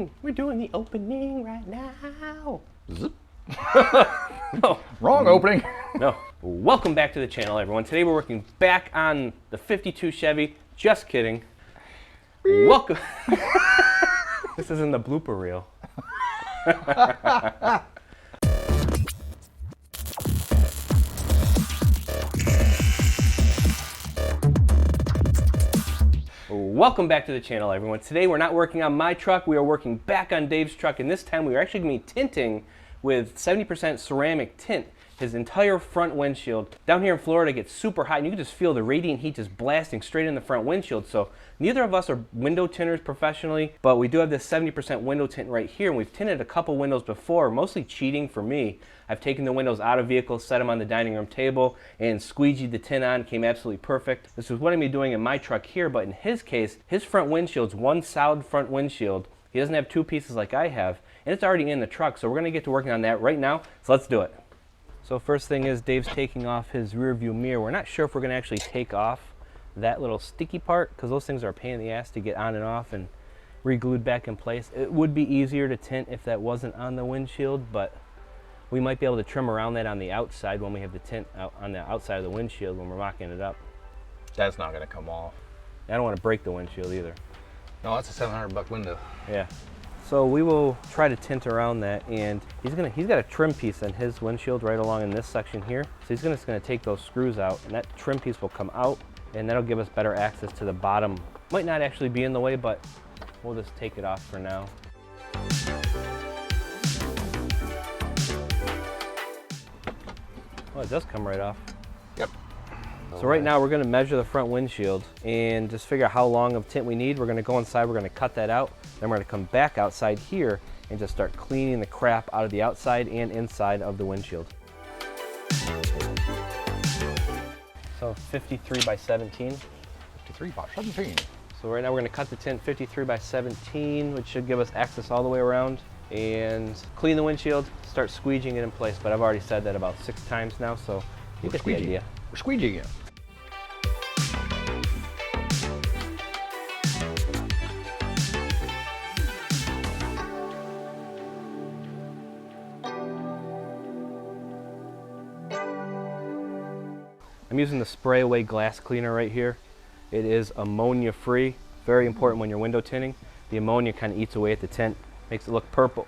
opening. We're doing the opening right now. Zip. No. Wrong opening. No. Welcome back to the channel, everyone. Today we're working back on the 52 Chevy. Just kidding. Welcome. This isn't the blooper reel. Welcome back to the channel, everyone. Today we're not working on my truck, we are working back on Dave's truck, and this time we are actually going to be tinting with 70% ceramic tint his entire front windshield. Down here in Florida it gets super hot and you can just feel the radiant heat just blasting straight in the front windshield. So neither of us are window tinters professionally, but we do have this 70% window tint right here, and we've tinted a couple windows before, mostly cheating for me. I've taken the windows out of vehicles, set them on the dining room table, and squeegeed the tint on. Came absolutely perfect. This is what I'm going to be doing in my truck here, but in his case, his front windshield's one solid front windshield. He doesn't have two pieces like I have, and it's already in the truck, so we're going to get to working on that right now. So let's do it. So first thing is Dave's taking off his rear view mirror. We're not sure if we're going to actually take off that little sticky part, because those things are a pain in the ass to get on and off and re-glued back in place. It would be easier to tint if that wasn't on the windshield, but we might be able to trim around that on the outside when we have the tint out on the outside of the windshield when we're mocking it up. That's not going to come off. I don't want to break the windshield either. No, that's a $700 window. Yeah. So we will try to tint around that, and he's got a trim piece on his windshield right along in this section here. So he's just gonna take those screws out, and that trim piece will come out, and that'll give us better access to the bottom. Might not actually be in the way, but we'll just take it off for now. Oh, it does come right off. Yep. So right now we're going to measure the front windshield and just figure out how long of tint we need. We're going to go inside, we're going to cut that out, then we're going to come back outside here and just start cleaning the crap out of the outside and inside of the windshield. So 53 by 17. 53 by 17. So right now we're going to cut the tint 53 by 17, which should give us access all the way around, and clean the windshield, start squeegeeing it in place. But I've already said that about 6 times now, so you get the idea. We're squeegeeing it. I'm using the spray away glass cleaner right here. It is ammonia free, very important when you're window tinting. The ammonia kind of eats away at the tint, makes it look purple.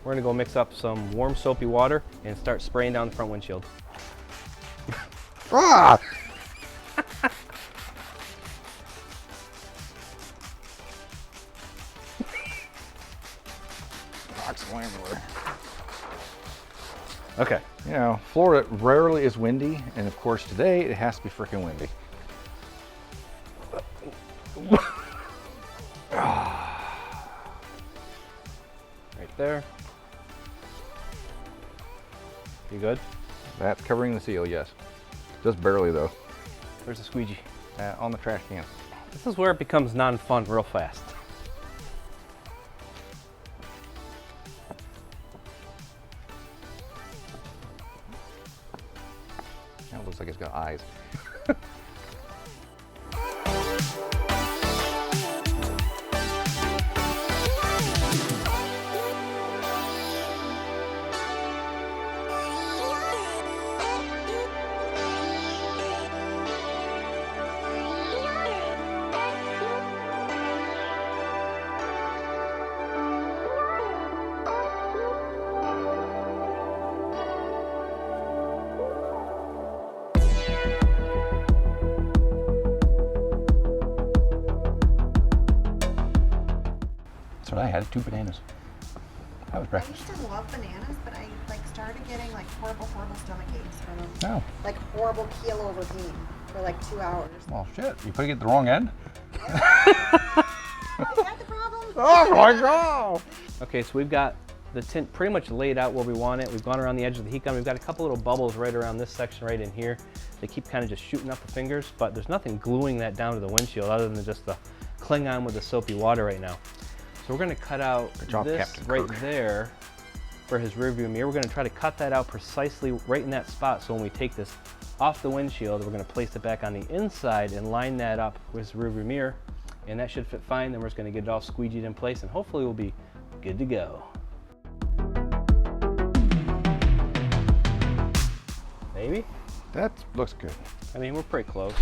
We're gonna go mix up some warm soapy water and start spraying down the front windshield. Ah! Rocks going everywhere. Okay. You know, Florida rarely is windy, and of course today it has to be freaking windy. Right there. You good? That's covering the seal, yes. Just barely though. Where's the squeegee? On the trash can. This is where it becomes non-fun real fast. That looks like it's got eyes. That's what I had, 2 bananas. That was I breakfast. used to love bananas, but I started getting horrible stomach aches from them. No. Like horrible keel over pain for 2 hours. Well, shit. You put it at the wrong end? I had the problem Oh my God! Okay, so we've got the tint pretty much laid out where we want it. We've gone around the edge of the heat gun. We've got a couple little bubbles right around this section right in here. They keep kind of just shooting up the fingers, but there's nothing gluing that down to the windshield other than just the cling on with the soapy water right now. So we're gonna cut out this Captain right Kirk. there for his rear view mirror. We're gonna try to cut that out precisely right in that spot, so when we take this off the windshield, we're gonna place it back on the inside and line that up with his rear view mirror, and that should fit fine. Then we're just gonna get it all squeegeed in place, and hopefully we'll be good to go. Maybe? That looks good. I mean, we're pretty close.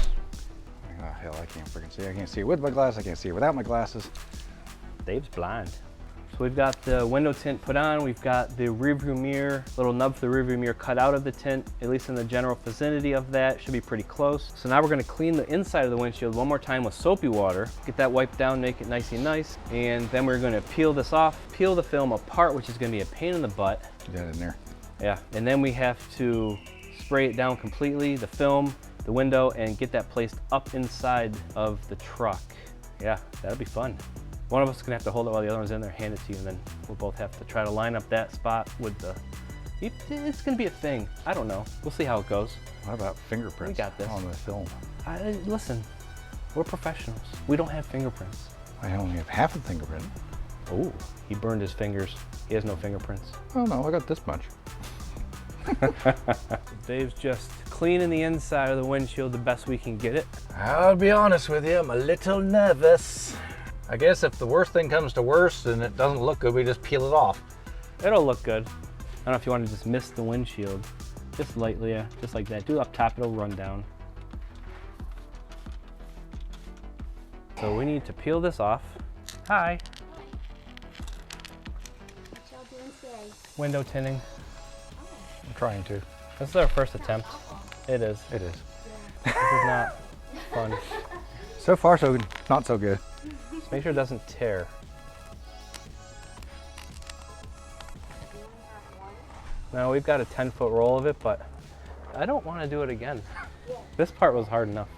Oh, hell, I can't freaking see. I can't see it with my glasses. I can't see it without my glasses. Dave's blind. So we've got the window tint put on. We've got the rear view mirror, little nub for the rear view mirror cut out of the tint, at least in the general vicinity of that. Should be pretty close. So now we're gonna clean the inside of the windshield one more time with soapy water. Get that wiped down, make it nice and nice. And then we're gonna peel this off, peel the film apart, which is gonna be a pain in the butt. Get that in there. Yeah, and then we have to spray it down completely, the film, the window, and get that placed up inside of the truck. Yeah, that'll be fun. One of us is gonna have to hold it while the other one's in there, hand it to you, and then we'll both have to try to line up that spot with the, it's gonna be a thing. I don't know, we'll see how it goes. What about fingerprints We got this. on the film? Listen, we're professionals. We don't have fingerprints. I only have half a fingerprint. Oh, he burned his fingers. He has no fingerprints. Oh no, I got this much. Dave's just cleaning the inside of the windshield the best we can get it. I'll be honest with you, I'm a little nervous. I guess if the worst thing comes to worst and it doesn't look good, we just peel it off. It'll look good. I don't know if you want to just mist the windshield. Just lightly, yeah, just like that. Do up top, it'll run down. So we need to peel this off. Hi. What y'all doing today? Window tinting. I'm trying to. This is our first attempt. It is. It is. This is not fun. So far, so not so good. Just make sure it doesn't tear. No, we've got a 10-foot roll of it, but I don't want to do it again. This part was hard enough.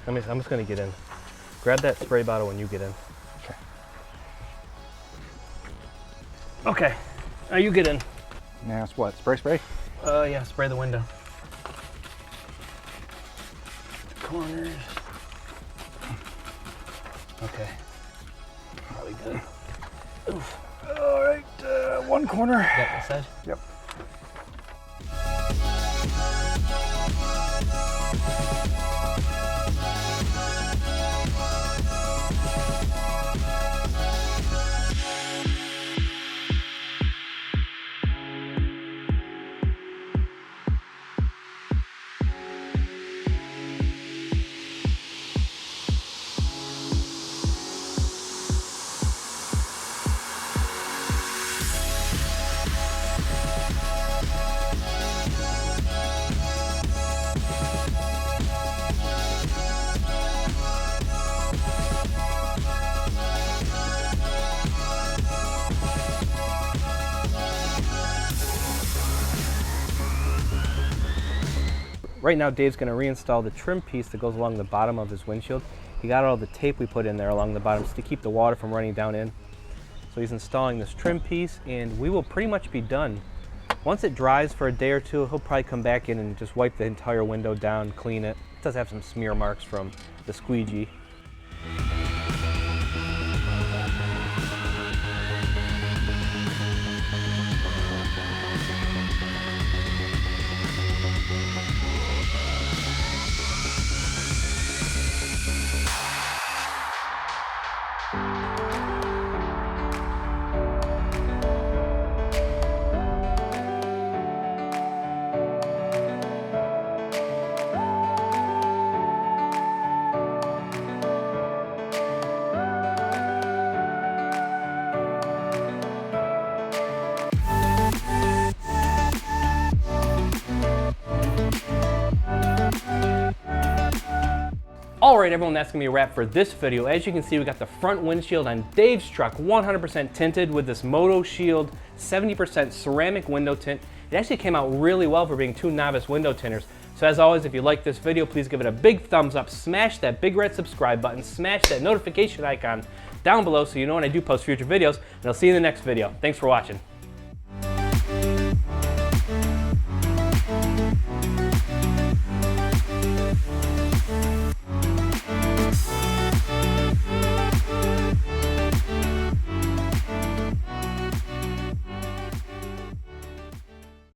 I'm just gonna get in. Grab that spray bottle when you get in. Okay. Okay, now you get in. Now it's what? Spray? Yeah, spray the window. Corners. Okay, probably good. Oof. All right, one corner. That side? Yep. Right now, Dave's going to reinstall the trim piece that goes along the bottom of his windshield. He got all the tape we put in there along the bottom just to keep the water from running down in. So he's installing this trim piece, and we will pretty much be done. Once it dries for a day or two, he'll probably come back in and just wipe the entire window down, clean it. It does have some smear marks from the squeegee. Alright everyone, that's going to be a wrap for this video. As you can see, we got the front windshield on Dave's truck, 100% tinted with this Moto Shield 70% ceramic window tint. It actually came out really well for being two novice window tinters. So as always, if you like this video, please give it a big thumbs up, smash that big red subscribe button, smash that notification icon down below so you know when I do post future videos, and I'll see you in the next video. Thanks for watching.